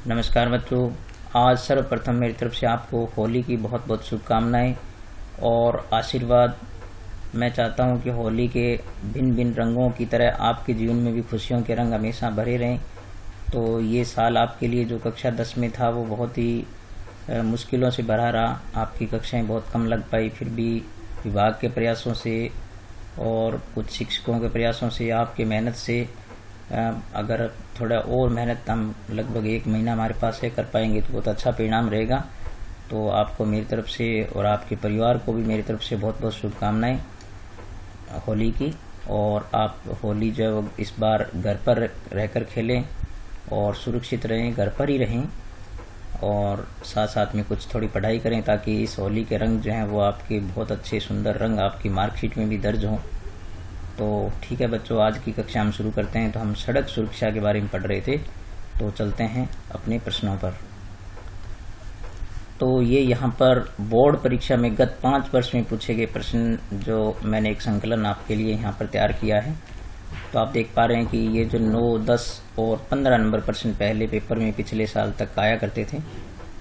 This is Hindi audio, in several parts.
नमस्कार बच्चों। आज सर्वप्रथम मेरी तरफ से आपको होली की बहुत बहुत शुभकामनाएं और आशीर्वाद। मैं चाहता हूं कि होली के भिन्न भिन्न रंगों की तरह आपके जीवन में भी खुशियों के रंग हमेशा भरे रहें। तो ये साल आपके लिए जो कक्षा 10 में था वो बहुत ही मुश्किलों से भरा रहा। आपकी कक्षाएं बहुत कम लग पाई, फिर भी विभाग के प्रयासों से और कुछ शिक्षकों के प्रयासों से, आपके मेहनत से अगर थोड़ा और मेहनत हम लगभग 1 महीना हमारे पास है कर पाएंगे तो बहुत अच्छा परिणाम रहेगा। तो आपको मेरी तरफ से और आपके परिवार को भी मेरी तरफ से बहुत बहुत शुभकामनाएं होली की। और आप होली जो इस बार घर पर रहकर खेलें और सुरक्षित रहें, घर पर ही रहें और साथ साथ में कुछ थोड़ी पढ़ाई करें ताकि इस होली के रंग जो हैं वो आपके बहुत अच्छे सुंदर रंग आपकी मार्कशीट में भी दर्ज हों। तो ठीक है बच्चों, आज की कक्षा हम शुरू करते हैं। तो हम सड़क सुरक्षा के बारे में पढ़ रहे थे, तो चलते हैं अपने प्रश्नों पर। तो ये यहाँ पर बोर्ड परीक्षा में गत 5 वर्ष में पूछे गए प्रश्न जो मैंने एक संकलन आपके लिए यहाँ पर तैयार किया है। तो आप देख पा रहे हैं कि ये जो 9, 10 और 15 नंबर प्रश्न पहले पेपर में पिछले साल तक आया करते थे,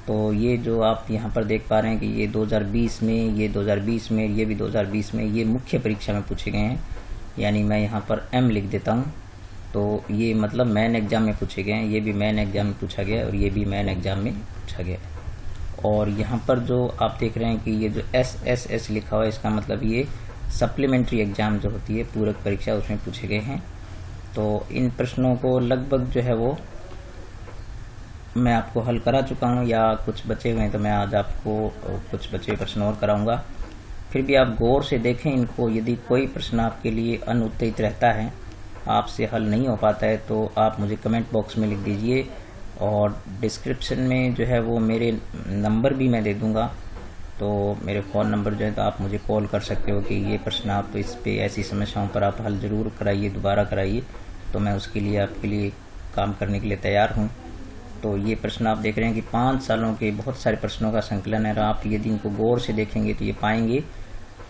तो ये जो आप यहाँ पर देख पा रहे हैं कि ये 2020 में, ये 2020 में, ये भी 2020 में, ये मुख्य परीक्षा में पूछे गए हैं। यानी मैं यहाँ पर M लिख देता हूँ, तो ये मतलब मेन एग्जाम में पूछे गए हैं। ये भी मेन एग्जाम में पूछा गया और ये भी मेन एग्जाम में पूछा गया। और यहाँ पर जो आप देख रहे हैं कि ये जो SSS लिखा हुआ है, इसका मतलब ये सप्लीमेंट्री एग्जाम जो होती है पूरक परीक्षा, उसमें पूछे गए हैं। तो इन प्रश्नों को लगभग जो है वो मैं आपको हल करा चुका हूँ, या कुछ बचे हुए हैं तो मैं आज आपको कुछ बचे प्रश्न और कराऊंगा। फिर भी आप गौर से देखें इनको। यदि कोई प्रश्न आपके लिए अनुत्तरित रहता है, आपसे हल नहीं हो पाता है, तो आप मुझे कमेंट बॉक्स में लिख दीजिए और डिस्क्रिप्शन में जो है वो मेरे नंबर भी मैं दे दूंगा। तो मेरे फ़ोन नंबर जो है तो आप मुझे कॉल कर सकते हो कि ये प्रश्न आप इस पे ऐसी समस्याओं पर आप हल ज़रूर कराइए, दोबारा कराइए। तो मैं उसके लिए आपके लिए काम करने के लिए तैयार हूँ। तो ये प्रश्न आप देख रहे हैं कि 5 सालों के बहुत सारे प्रश्नों का संकलन है। और आप यदि इनको गौर से देखेंगे तो ये पाएंगे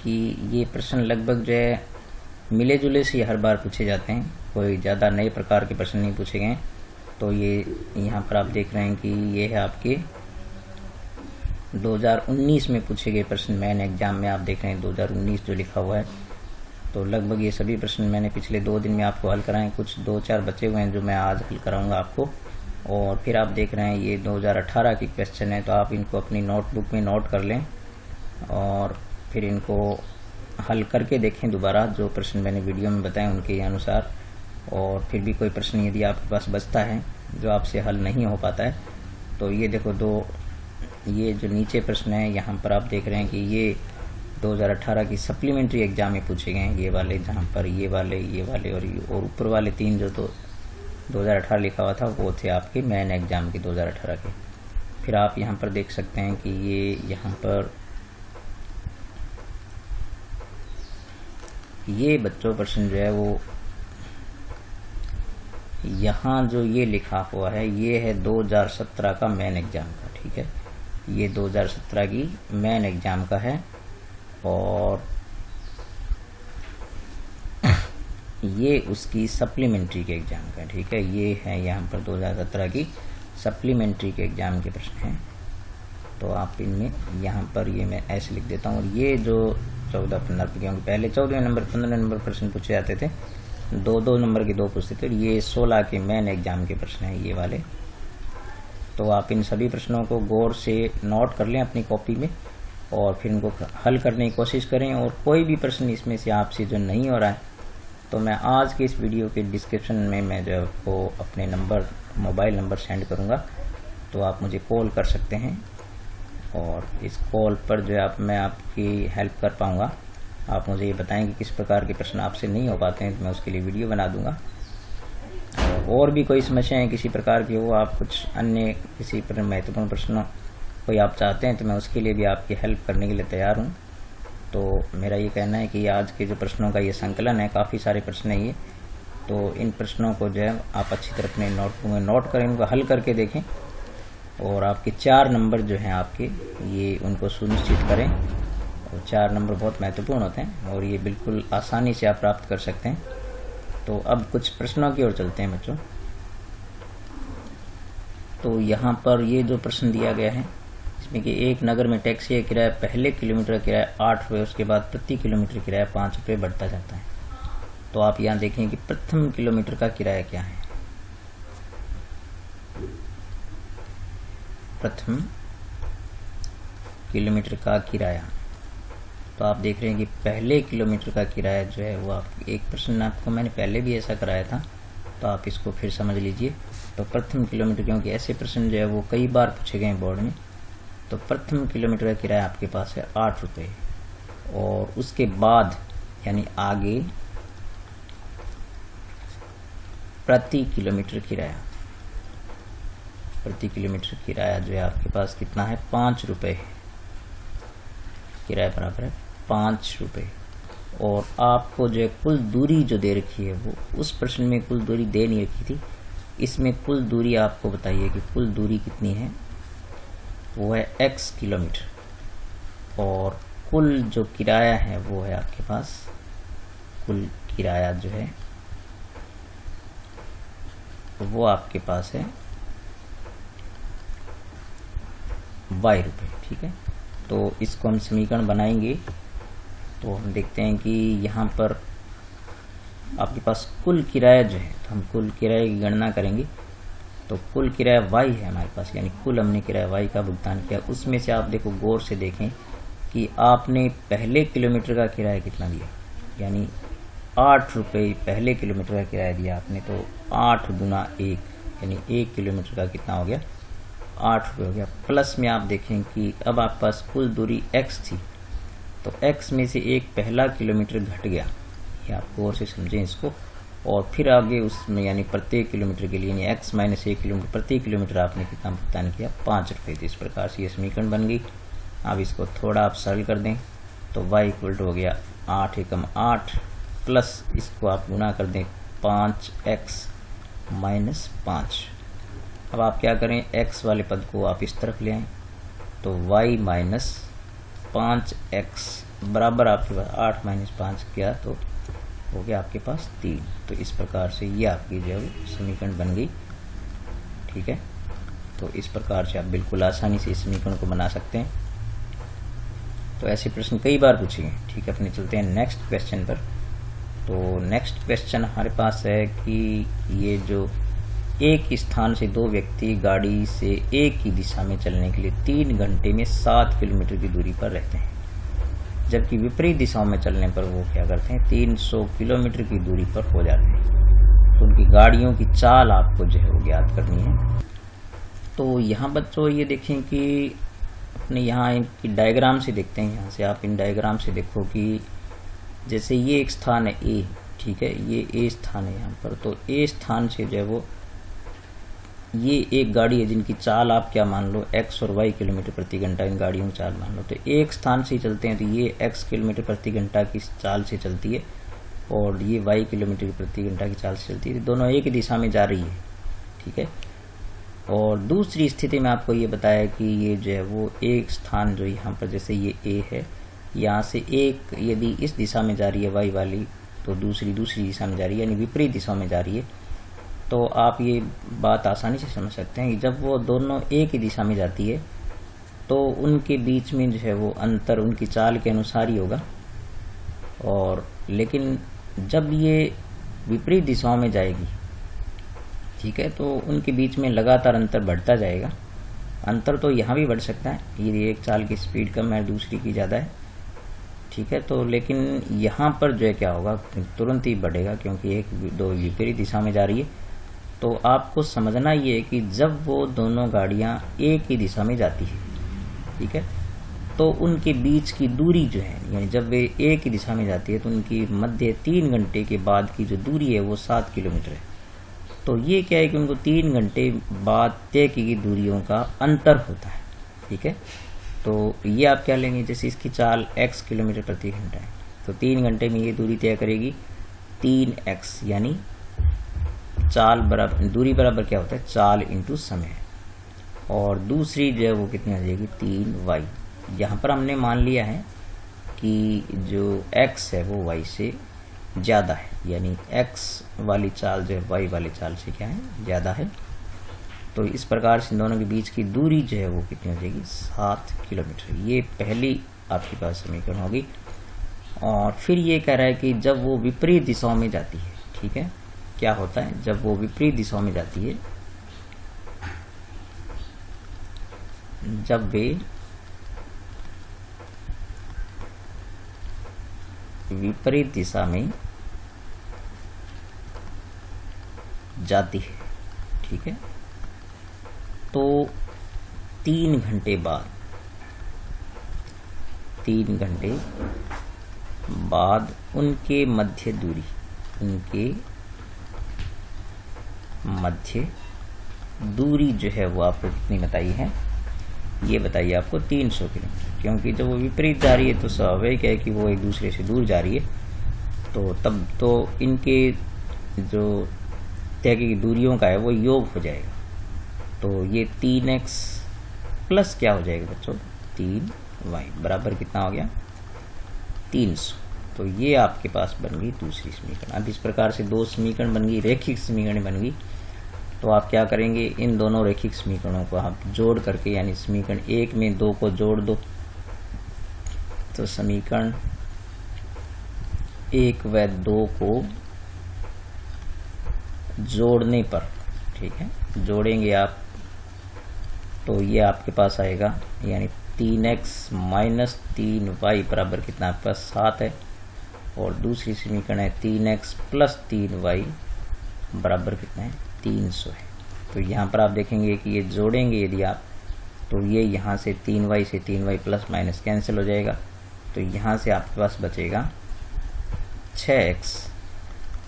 कि ये प्रश्न लगभग जो है मिले जुले से हर बार पूछे जाते हैं, कोई ज़्यादा नए प्रकार के प्रश्न नहीं पूछे गए। तो ये यहाँ पर आप देख रहे हैं कि ये है आपके 2019 में पूछे गए प्रश्न। मेन एग्जाम में आप देख रहे हैं 2019 जो लिखा हुआ है। तो लगभग ये सभी प्रश्न मैंने पिछले 2 दिन में आपको हल कराए। कुछ 2-4 बचे हुए हैं जो मैं आज हल कराऊंगा आपको। और फिर आप देख रहे हैं ये 2018 की क्वेश्चन है, तो आप इनको अपनी नोटबुक में नोट कर लें और फिर इनको हल करके देखें दोबारा, जो प्रश्न मैंने वीडियो में बताए उनके अनुसार। और फिर भी कोई प्रश्न यदि आपके पास बचता है जो आपसे हल नहीं हो पाता है, तो ये देखो ये जो नीचे प्रश्न है यहाँ पर आप देख रहे हैं कि ये 2018 की सप्लीमेंट्री एग्जाम में पूछे गए हैं। ये वाले जहाँ पर ये वाले और ऊपर वाले 3 जो तो 2018 लिखा हुआ था वो थे आपके मेन एग्जाम के 2018 के। फिर आप यहाँ पर देख सकते हैं कि ये यहाँ पर ये बच्चों प्रश्न जो है वो यहाँ जो ये लिखा हुआ है ये है 2017 का मेन एग्जाम का। ठीक है, ये 2017 की मेन एग्जाम का है और ये उसकी सप्लीमेंट्री के एग्जाम का। ठीक है, ये है यहाँ पर 2017 की सप्लीमेंट्री के एग्जाम के प्रश्न हैं। तो आप इनमें यहाँ पर ये मैं ऐसे लिख देता हूँ। और ये जो 14-15, क्योंकि पहले 14 नंबर 15 नंबर प्रश्न पूछे जाते थे, 2-2 नंबर के 2 पूछते थे। ये 16 के मेन एग्जाम के प्रश्न हैं ये वाले। तो आप इन सभी प्रश्नों को गौर से नोट कर लें अपनी कॉपी में और फिर इनको हल करने की कोशिश करें। और कोई भी प्रश्न इसमें से आपसे जो नहीं हो रहा है, तो मैं आज के इस वीडियो के डिस्क्रिप्शन में मैं जो आपको अपने मोबाइल नंबर सेंड करूँगा, तो आप मुझे कॉल कर सकते हैं। और इस कॉल पर जो है मैं आपकी हेल्प कर पाऊँगा। आप मुझे ये बताएं कि किस प्रकार के प्रश्न आपसे नहीं हो पाते हैं, तो मैं उसके लिए वीडियो बना दूंगा। और भी कोई समस्याएं किसी प्रकार की हो, आप कुछ अन्य किसी पर महत्वपूर्ण प्रश्न कोई आप चाहते हैं, तो मैं उसके लिए भी आपकी हेल्प करने के लिए तैयार हूँ। तो मेरा ये कहना है कि आज के जो प्रश्नों का ये संकलन है, काफ़ी सारे प्रश्न है ये। तो इन प्रश्नों को जो है आप अच्छी तरह अपने नोटबुक में नोट करें, इनको हल करके देखें और आपके 4 नंबर जो हैं आपके ये उनको सुनिश्चित करें। और 4 नंबर बहुत महत्वपूर्ण होते हैं और ये बिल्कुल आसानी से आप प्राप्त कर सकते हैं। तो अब कुछ प्रश्नों की ओर चलते हैं बच्चों। तो यहाँ पर ये जो प्रश्न दिया गया है इसमें कि एक नगर में टैक्सी का किराया पहले किलोमीटर का किराया 8 रुपये, उसके बाद प्रति किलोमीटर किराया 5 रुपये बढ़ता जाता है। तो आप यहाँ देखें कि प्रथम किलोमीटर का किराया क्या है। प्रथम किलोमीटर का किराया, तो आप देख रहे हैं कि पहले किलोमीटर का किराया जो है वो आप, एक प्रश्न आपको मैंने पहले भी ऐसा कराया था, तो आप इसको फिर समझ लीजिए। तो प्रथम किलोमीटर, क्योंकि ऐसे प्रश्न जो है वो कई बार पूछे गए बोर्ड में, तो प्रथम किलोमीटर का किराया आपके पास है 8 रुपये, और उसके बाद यानी आगे प्रति किलोमीटर किराया, प्रति किलोमीटर किराया जो है आपके पास कितना है, 5 रुपये है। किराया बराबर है 5 रुपये। और आपको जो है कुल दूरी जो दे रखी है, वो उस प्रश्न में कुल दूरी दे नहीं रखी थी, इसमें कुल दूरी आपको बताइए कि कुल दूरी कितनी है, वो है x किलोमीटर, और कुल जो किराया है वो है आपके पास, कुल किराया जो है वो आपके पास है y रुपये। ठीक है, तो इसको हम समीकरण बनाएंगे तो हम देखते हैं कि यहाँ पर आपके पास कुल किराया जो है, तो हम कुल किराए की गणना करेंगे। तो कुल किराया y है हमारे पास, यानी कुल हमने किराया y का भुगतान किया। उसमें से आप देखो गौर से देखें कि आपने पहले किलोमीटर का किराया कितना दिया, यानी 8 रुपये पहले किलोमीटर का किराया दिया आपने। तो 8 गुना 1 यानी 1 किलोमीटर का कितना हो गया, 8 रुपये हो गया। प्लस में आप देखें कि अब आपके पास कुल दूरी x थी, तो x में से एक पहला किलोमीटर घट गया, ये आप गौर से समझें इसको। और फिर आगे उसमें यानी प्रत्येक किलोमीटर के लिए, यानी x माइनस 1 किलोमीटर, प्रति किलोमीटर आपने कितना भुगतान किया, 5 रुपये। तो इस प्रकार से ये समीकरण बन गई। अब इसको थोड़ा आप सरल कर दें तो y इक्वल टू हो गया 8 एकम 8, प्लस इसको आप गुना कर दें 5x माइनस 5। अब आप क्या करें, x वाले पद को आप इस तरफ ले आएँ, तो y माइनस 5x बराबर आपके पास 8 माइनस 5 किया तो हो गया आपके पास 3। तो इस प्रकार से ये आपकी जो है समीकरण बन गई। ठीक है, तो इस प्रकार से आप बिल्कुल आसानी से इस समीकरण को बना सकते हैं। तो ऐसे प्रश्न कई बार पूछेंगे। ठीक है, अपने चलते हैं नेक्स्ट क्वेश्चन पर। तो नेक्स्ट क्वेश्चन हमारे पास है कि ये जो एक स्थान से दो व्यक्ति गाड़ी से एक ही दिशा में चलने के लिए 3 घंटे में 7 किलोमीटर की दूरी पर रहते हैं, जबकि विपरीत दिशाओं में चलने पर वो क्या करते हैं, 300 किलोमीटर की दूरी पर हो जाते हैं। तो उनकी गाड़ियों की चाल आपको जो है वो ज्ञात करनी है। तो यहाँ बच्चों ये देखें कि अपने यहाँ इनकी डायग्राम से देखते हैं। यहाँ से आप इन डायग्राम से देखो कि जैसे ये एक स्थान है ए, ठीक है, ये ए स्थान है यहाँ पर। तो ए स्थान से जो है वो ये एक गाड़ी है जिनकी चाल आप क्या मान लो x और y किलोमीटर प्रति घंटा, इन गाड़ियों की चाल मान लो। तो एक स्थान से चलते हैं तो ये x किलोमीटर प्रति घंटा की चाल से चलती है और ये y किलोमीटर प्रति घंटा की चाल से चलती है। दोनों एक ही दिशा में जा रही है। ठीक है, और दूसरी स्थिति में आपको ये बताया कि ये जो है वो एक स्थान जो यहाँ पर जैसे ये a है, यहाँ से एक यदि इस दिशा में जा रही है y वाली, तो दूसरी दिशा में जा रही है, यानी विपरीत दिशा में जा रही है। तो आप ये बात आसानी से समझ सकते हैं कि जब वो दोनों एक ही दिशा में जाती है तो उनके बीच में जो है वो अंतर उनकी चाल के अनुसार ही होगा। और लेकिन जब ये विपरीत दिशाओं में जाएगी, ठीक है, तो उनके बीच में लगातार अंतर बढ़ता जाएगा। अंतर तो यहाँ भी बढ़ सकता है, यदि एक चाल की स्पीड कम है दूसरी की ज़्यादा है। ठीक है, तो लेकिन यहाँ पर जो है क्या होगा, तुरंत ही बढ़ेगा क्योंकि एक दो विपरीत दिशा में जा रही है। तो आपको समझना ये है कि जब वो दोनों गाड़ियाँ एक ही दिशा में जाती है, ठीक है, तो उनके बीच की दूरी जो है, यानी जब वे एक ही दिशा में जाती है तो उनकी मध्य 3 घंटे के बाद की जो दूरी है वो 7 किलोमीटर है। तो ये क्या है कि उनको 3 घंटे बाद तय की गई दूरियों का अंतर होता है। ठीक है, तो ये आप क्या लेंगे, जैसे इसकी चाल x किलोमीटर प्रति घंटा है, तो 3 घंटे में ये दूरी तय करेगी 3x, यानी चाल बराबर दूरी बराबर क्या होता है, चाल इंटू समय। और दूसरी जो है वो कितनी आ जाएगी, 3y। यहाँ पर हमने मान लिया है कि जो x है वो y से ज़्यादा है, यानी x वाली चाल जो है y वाली चाल से क्या है, ज़्यादा है। तो इस प्रकार से इन दोनों के बीच की दूरी जो है वो कितनी हो जाएगी, 7 किलोमीटर। ये पहली आपके पास समीकरण होगी। और फिर ये कह रहा है कि जब वो विपरीत दिशाओं में जाती है, ठीक है, क्या होता है जब वो विपरीत दिशाओं में जाती है, जब वे विपरीत दिशा में जाती है, ठीक है, तो 3 घंटे बाद उनके मध्य दूरी जो है वो आपको कितनी बताई है, ये बताइए आपको 300 किलोमीटर। क्योंकि जब वो विपरीत जा रही है तो स्वाभाविक है कि वो एक दूसरे से दूर जा रही है, तो तब तो इनके जो तय की दूरियों का है वो योग हो जाएगा। तो ये 3x प्लस क्या हो जाएगा बच्चों, 3y बराबर कितना हो गया, 300। तो ये आपके पास बन गई दूसरी समीकरण। अब इस प्रकार से 2 समीकरण बन गई, रैखिक समीकरण बन गई। तो आप क्या करेंगे, इन दोनों रैखिक समीकरणों को आप जोड़ करके, यानी समीकरण 1 में 2 को जोड़ दो, तो समीकरण 1 व 2 को जोड़ने पर, ठीक है, जोड़ेंगे आप तो ये आपके पास आएगा, यानी 3x माइनस 3y बराबर कितना आपके पास 7 है। और दूसरी समीकरण है 3x प्लस 3y बराबर कितना है, 300 है। तो यहाँ पर आप देखेंगे कि ये जोड़ेंगे यदि आप, तो ये यहाँ से 3y से 3y प्लस माइनस कैंसिल हो जाएगा। तो यहाँ से आपके पास बचेगा 6x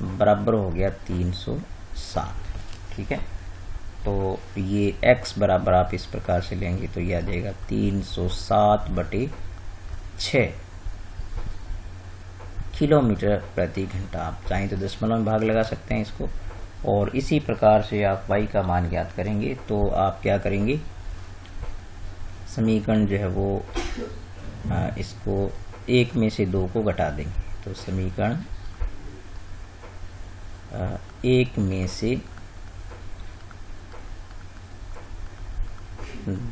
बराबर हो गया 307, ठीक है। तो ये x बराबर आप इस प्रकार से लेंगे तो ये आ जाएगा 307/6 किलोमीटर प्रति घंटा। आप चाहें तो दशमलव में भाग लगा सकते हैं इसको। और इसी प्रकार से आप y का मान ज्ञात करेंगे तो आप क्या करेंगे, समीकरण जो है वो इसको 1 में से 2 को घटा देंगे। तो समीकरण 1 में से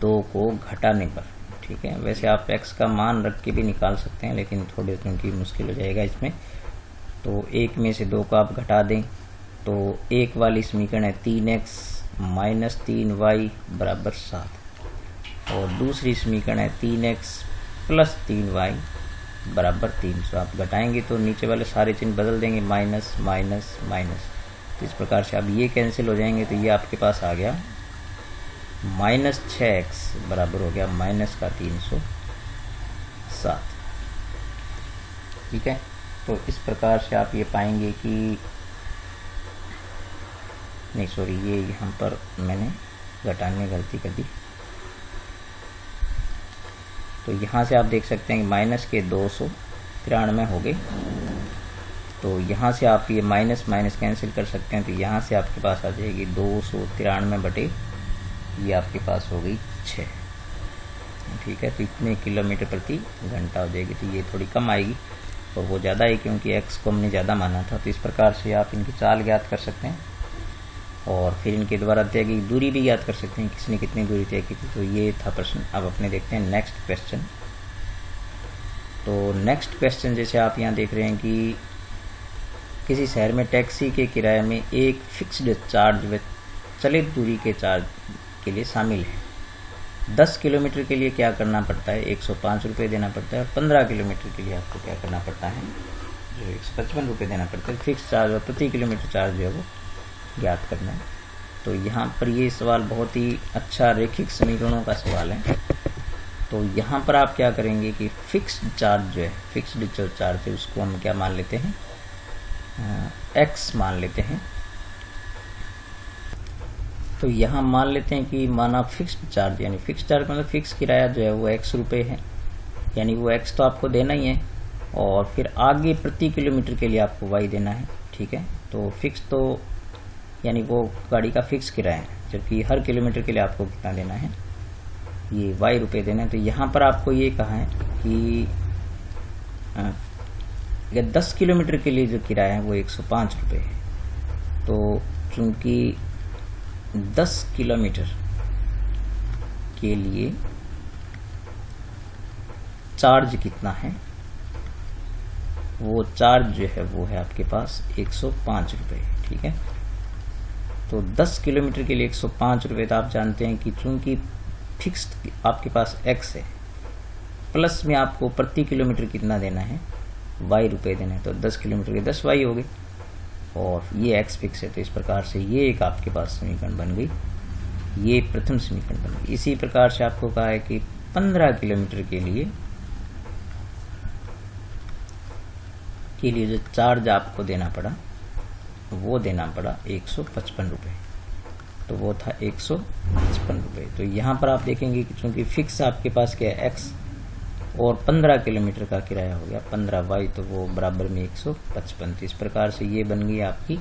2 को घटाने पर, ठीक है, वैसे आप x का मान रख के भी निकाल सकते हैं, लेकिन थोड़े क्योंकि मुश्किल हो जाएगा इसमें। तो 1 में से 2 को आप घटा दें तो 1 वाली समीकरण है 3x माइनस 3y बराबर 7, और दूसरी समीकरण है 3x प्लस 3y बराबर 300। आप घटाएंगे तो नीचे वाले सारे चिन्ह बदल देंगे, माइनस माइनस माइनस, तो इस प्रकार से अब ये कैंसिल हो जाएंगे। तो ये आपके पास आ गया माइनस 6x बराबर हो गया माइनस का 307, ठीक है। तो इस प्रकार से आप ये पाएंगे कि नहीं, सॉरी, ये यहाँ पर मैंने घटाने में गलती कर दी। तो यहाँ से आप देख सकते हैं कि माइनस के 293 हो गए। तो यहाँ से आप ये माइनस माइनस कैंसिल कर सकते हैं। तो यहाँ से आपके पास आ जाएगी 293 ये आपके पास हो गई 6, ठीक है। तो इतने किलोमीटर प्रति घंटा हो जाएगी। तो ये थोड़ी कम आएगी और वो ज़्यादा है क्योंकि x को हमने ज़्यादा माना था। तो इस प्रकार से आप इनकी चाल ज्ञात कर सकते हैं और फिर इनके द्वारा तय की दूरी भी याद कर सकते हैं, किसने कितनी दूरी तय की थी। तो ये था प्रश्न। अब अपने देखते हैं नेक्स्ट क्वेश्चन। तो नेक्स्ट क्वेश्चन जैसे आप यहाँ देख रहे हैं कि किसी शहर में टैक्सी के किराए में एक फिक्स्ड चार्ज व चलित दूरी के चार्ज के लिए शामिल है। 10 किलोमीटर के लिए क्या करना पड़ता है, 105 रुपये देना पड़ता है, और 15 किलोमीटर के लिए आपको क्या करना पड़ता है, जो 155 रुपये देना पड़ता है। फिक्स चार्ज और प्रति किलोमीटर चार्ज जो है वो ज्ञात करना है। तो यहाँ पर ये सवाल बहुत ही अच्छा रेखिक समीकरणों का सवाल है। तो यहाँ पर आप क्या करेंगे कि फिक्स्ड चार्ज जो है, फिक्स्ड जो चार्ज है उसको हम क्या मान लेते हैं, x मान लेते हैं। तो यहाँ मान लेते हैं कि माना फिक्स्ड चार्ज, यानी फिक्स्ड चार्ज मतलब फिक्स किराया जो है वो x रुपये है, यानी वो x तो आपको देना ही है, और फिर आगे प्रति किलोमीटर के लिए आपको y देना है, ठीक है। तो फिक्स तो यानी वो गाड़ी का फिक्स किराया है, जबकि हर किलोमीटर के लिए आपको कितना देना है, ये y रुपये देना है। तो यहाँ पर आपको ये कहा है कि 10 किलोमीटर के लिए जो किराया है वो 105 रुपये है। तो चूंकि 10 किलोमीटर के लिए चार्ज कितना है, वो चार्ज जो है वो है आपके पास 105 रुपये। ठीक है, तो 10 किलोमीटर के लिए 105 रुपये। तो आप जानते हैं कि चूंकि फिक्स्ड आपके पास x है, प्लस में आपको प्रति किलोमीटर कितना देना है, y रुपये देना है, तो 10 किलोमीटर के 10 y हो गए और ये x फिक्स है। तो इस प्रकार से ये एक आपके पास समीकरण बन गई, ये प्रथम समीकरण बन गई। इसी प्रकार से आपको कहा है कि 15 किलोमीटर के लिए जो चार्ज आपको देना पड़ा वो देना पड़ा 155 रुपये, तो वो था 155 रुपये। तो यहाँ पर आप देखेंगे कि चूंकि फिक्स आपके पास क्या है x और 15 किलोमीटर का किराया हो गया 15y, तो वो बराबर में 155। इस प्रकार से ये बन गई आपकी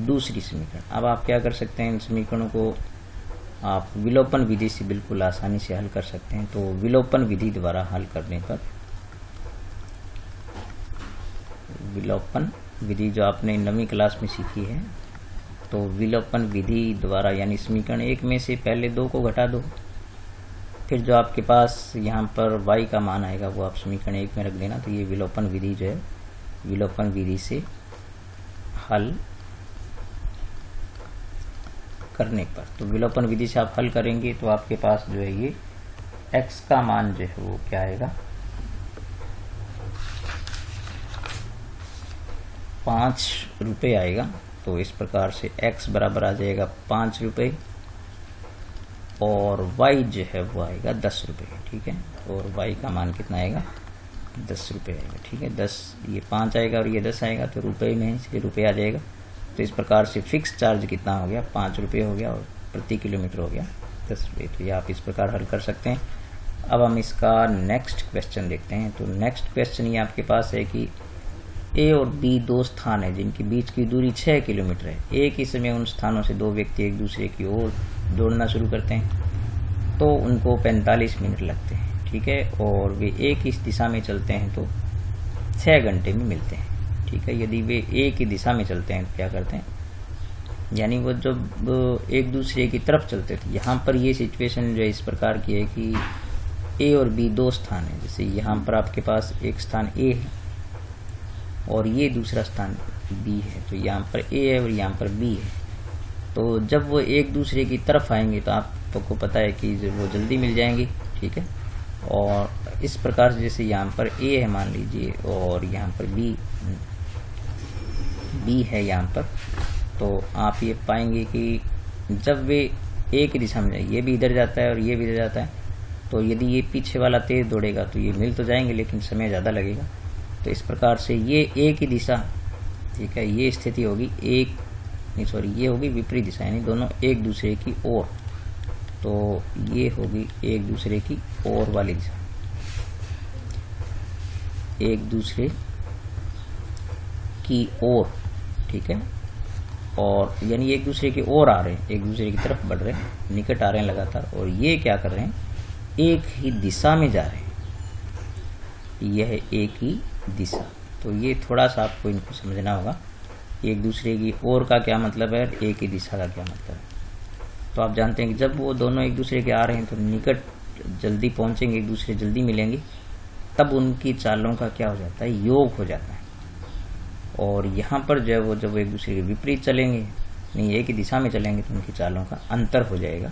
दूसरी समीकरण। अब आप क्या कर सकते हैं, इन समीकरणों को आप विलोपन विधि से बिल्कुल आसानी से हल कर सकते हैं। तो विलोपन विधि द्वारा हल करने पर, विलोपन विधि जो आपने 9वीं क्लास में सीखी है, तो विलोपन विधि द्वारा यानी समीकरण 1 में से पहले 2 को घटा दो, फिर जो आपके पास यहाँ पर y का मान आएगा वो आप समीकरण 1 में रख देना। तो ये विलोपन विधि जो है, विलोपन विधि से हल करने पर, तो विलोपन विधि से आप हल करेंगे तो आपके पास जो है ये x का मान जो है वो क्या आएगा, 5 रुपये आएगा। तो इस प्रकार से x बराबर आ जाएगा 5 रुपये और y जो है वो आएगा 10 रुपये। ठीक है, और y का मान कितना आएगा, 10 रुपये आएगा। ठीक है, 10, ये 5 आएगा और ये 10 आएगा, तो रुपये में इसलिए रुपये आ जाएगा। तो इस प्रकार से फिक्स चार्ज कितना हो गया, 5 रुपये हो गया और प्रति किलोमीटर हो गया 10 रुपये। तो ये आप इस प्रकार हल कर सकते हैं। अब हम इसका नेक्स्ट क्वेश्चन देखते हैं। तो नेक्स्ट क्वेश्चन ये आपके पास है कि A और B 2 स्थान है जिनके बीच की दूरी 6 किलोमीटर है। एक ही समय उन स्थानों से 2 व्यक्ति एक दूसरे की ओर दौड़ना शुरू करते हैं तो उनको 45 मिनट लगते हैं। ठीक है, और वे एक ही दिशा में चलते हैं तो 6 घंटे में मिलते हैं। ठीक है, यदि वे एक ही दिशा में चलते हैं तो क्या करते हैं, यानी वो जब एक दूसरे की तरफ चलते थे। यहाँ पर ये सिचुएशन जो है इस प्रकार की है कि A और B 2 स्थान है। जैसे यहाँ पर आपके पास एक स्थान A है और ये दूसरा स्थान B है, तो यहाँ पर A है और यहाँ पर B है। तो जब वो एक दूसरे की तरफ आएंगे तो आपको पता है कि वो जल्दी मिल जाएंगे। ठीक है, और इस प्रकार से जैसे यहाँ पर A है मान लीजिए और यहाँ पर B है यहाँ पर, तो आप ये पाएंगे कि जब वे एक ही दिशा में जाए, ये भी इधर जाता है और ये भी इधर जाता है, तो यदि ये पीछे वाला तेज दौड़ेगा तो ये मिल तो जाएंगे लेकिन समय ज़्यादा लगेगा। तो इस प्रकार से ये एक ही दिशा, ठीक है, ये स्थिति होगी ये होगी विपरीत दिशा, यानी दोनों एक दूसरे की ओर। तो ये होगी एक दूसरे की ओर वाली दिशा, एक दूसरे की ओर। ठीक है, और यानी एक दूसरे की ओर आ रहे हैं, एक दूसरे की तरफ बढ़ रहे हैं, निकट आ रहे हैं लगातार। और ये क्या कर रहे हैं, एक ही दिशा में जा रहे हैं, यह एक ही दिशा। तो ये थोड़ा सा आपको इनको समझना होगा, एक दूसरे की ओर का क्या मतलब है, एक ही दिशा का क्या मतलब है। तो आप जानते हैं कि जब वो दोनों एक दूसरे के आ रहे हैं तो निकट जल्दी पहुंचेंगे, एक दूसरे जल्दी मिलेंगे, तब उनकी चालों का क्या हो जाता है, योग हो जाता है। और यहाँ पर जो है वो जब एक दूसरे के विपरीत चलेंगे, नहीं एक ही दिशा में चलेंगे, तो उनकी चालों का अंतर हो जाएगा।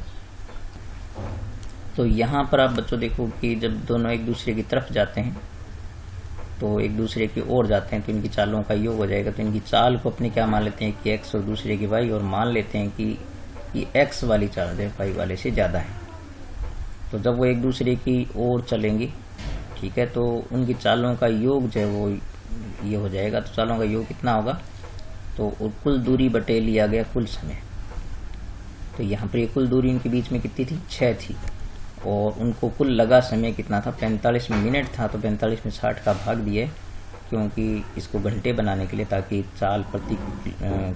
तो यहाँ पर आप बच्चों देखो कि जब दोनों एक दूसरे की तरफ जाते हैं तो एक दूसरे की ओर जाते हैं तो इनकी चालों का योग हो जाएगा। तो इनकी चाल को अपने क्या मान लेते हैं कि x और दूसरे की y, और मान लेते हैं कि ये x वाली चाल है y वाले से ज़्यादा है। तो जब वो एक दूसरे की ओर चलेंगे, ठीक है, तो उनकी चालों का योग जो है वो ये हो जाएगा। तो चालों का योग कितना होगा, तो कुल दूरी बटे लिया गया कुल समय। तो यहाँ पर ये कुल दूरी इनके बीच में कितनी थी, 6 थी, और उनको कुल लगा समय कितना था, 45 मिनट था। तो 45 में 60 का भाग दिए, क्योंकि इसको घंटे बनाने के लिए, ताकि चाल प्रति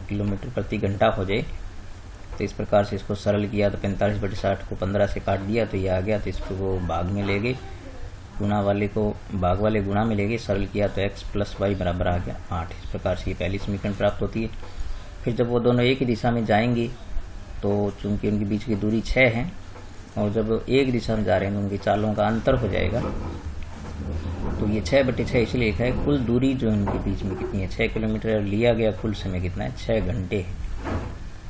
किलोमीटर प्रति घंटा हो जाए। तो इस प्रकार से इसको सरल किया, तो 45/60 को 15 से काट दिया तो ये आ गया। तो इसको वो भाग में ले गए, गुणा वाले को भाग वाले गुणा में ले गए, सरल किया तो x + y बराबर आ गया 8। इस प्रकार से ये पहली समीकरण प्राप्त होती है। फिर जब वो दोनों एक ही दिशा में जाएंगे तो चूंकि उनके बीच की दूरी 6 है और जब एक दिशा में जा रहे हैं तो उनकी चालों का अंतर हो जाएगा। तो ये 6/6 इसलिए लिखा है। कुल दूरी जो उनके बीच में कितनी है, 6 किलोमीटर। लिया गया कुल समय कितना है, 6 घंटे है।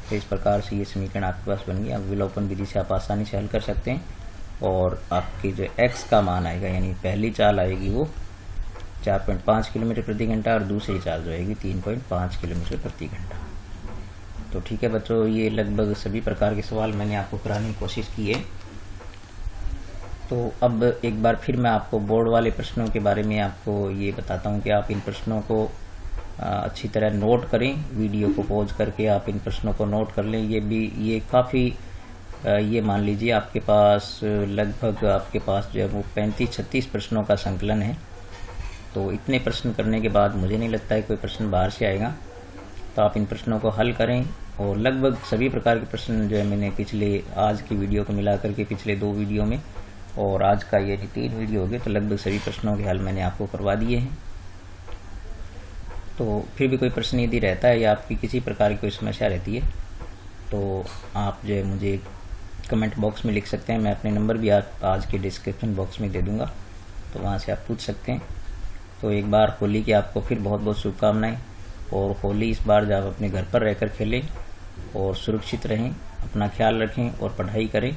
तो इस प्रकार से ये समीकरण आपके पास बन गया। विलोपन विधि से आप आसानी से हल कर सकते हैं और आपकी जो x का मान आएगा, यानी पहली चाल आएगी वो 4.5 किलोमीटर प्रति घंटा और दूसरी चाल जो आएगी 3.5 किलोमीटर प्रति घंटा। तो ठीक है बच्चों, ये लगभग सभी प्रकार के सवाल मैंने आपको कराने की कोशिश की है। तो अब एक बार फिर मैं आपको बोर्ड वाले प्रश्नों के बारे में आपको ये बताता हूँ कि आप इन प्रश्नों को अच्छी तरह नोट करें। वीडियो को पॉज करके आप इन प्रश्नों को नोट कर लें। ये काफ़ी ये मान लीजिए आपके पास लगभग आपके पास जो है वो 35-36 प्रश्नों का संकलन है। तो इतने प्रश्न करने के बाद मुझे नहीं लगता है कोई प्रश्न बाहर से आएगा। तो आप इन प्रश्नों को हल करें और लगभग सभी प्रकार के प्रश्न जो है मैंने पिछले आज की वीडियो को मिला करके पिछले 2 वीडियो में और आज का ये 3 वीडियो हो गए, तो लगभग सभी प्रश्नों के हल मैंने आपको करवा दिए हैं। तो फिर भी कोई प्रश्न यदि रहता है या आपकी किसी प्रकार की कोई समस्या रहती है तो आप जो है मुझे कमेंट बॉक्स में लिख सकते हैं। मैं अपने नंबर भी आज के डिस्क्रिप्शन बॉक्स में दे दूंगा, तो वहाँ से आप पूछ सकते हैं। तो एक बार होली की आपको फिर बहुत बहुत शुभकामनाएं। और होली इस बार जब अपने घर पर रहकर खेलें और सुरक्षित रहें, अपना ख्याल रखें और पढ़ाई करें।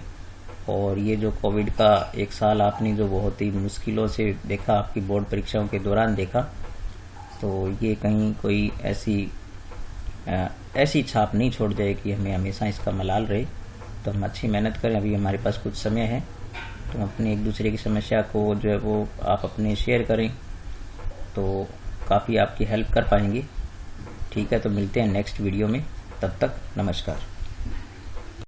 और ये जो कोविड का 1 साल आपने जो बहुत ही मुश्किलों से देखा, आपकी बोर्ड परीक्षाओं के दौरान देखा, तो ये कहीं कोई ऐसी छाप नहीं छोड़ जाए कि हमें हमेशा इसका मलाल रहे। तो हम अच्छी मेहनत करें। अभी हमारे पास कुछ समय है, तो अपने एक दूसरे की समस्या को जो है वो आप अपने शेयर करें, तो काफ़ी आपकी हेल्प कर पाएंगे। ठीक है, तो मिलते हैं नेक्स्ट वीडियो में। तब तक नमस्कार।